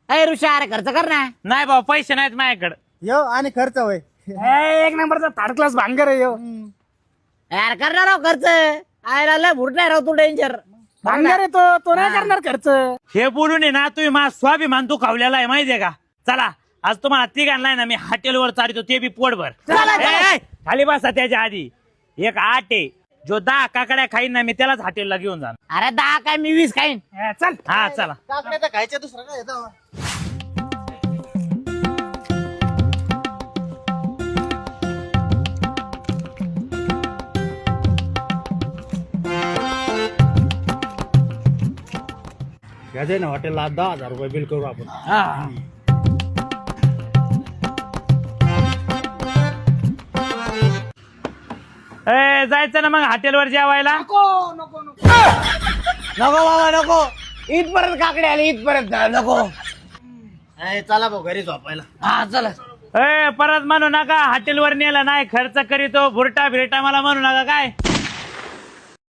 अरे ऋषा अरे खर्च कर ना. नाही भाऊ पैसे नाहीत माझ्याकडे. यो आणि खर्च होय. एक नंबरचा थर्ड क्लास भांगर आहे यो. यार करणार राव खर्च. आयला लय भुटणार राव तू डेंजर. भांगर आहे तो नाही करणार खर्च. हे बोलून आहे ना तुम्ही माझा स्वाभिमान तू खावलेला आहे माहितीये का. चला आज तुम्हाला तिघांना ना मी हॉटेलवर चालतो ते बी पोटभर. खाली बसा त्याच्या आधी. एक 8 आहे जो 10 काकड्या खाईन ना मी त्यालाच हॉटेलला घेऊन जाणार. अरे 10 काय मी 20 खाईन. चल हा चला. काकडे तर खायचे दुसरं काय येतं. घ्यायचंय ना हॉटेलला 10,000 रुपये बिल करू आपण. जायचं ना मग हॉटेलवर जेवायला. नको बाबा नको. इथपर्यंत काकडे आले इथपर्यंत नको. चला भाऊ घरी झोपायला. हा चला. परत म्हणू नका हॉटेलवर नेला नाही खर्च करीतो भुरटा भिरटा मला म्हणू नका काय.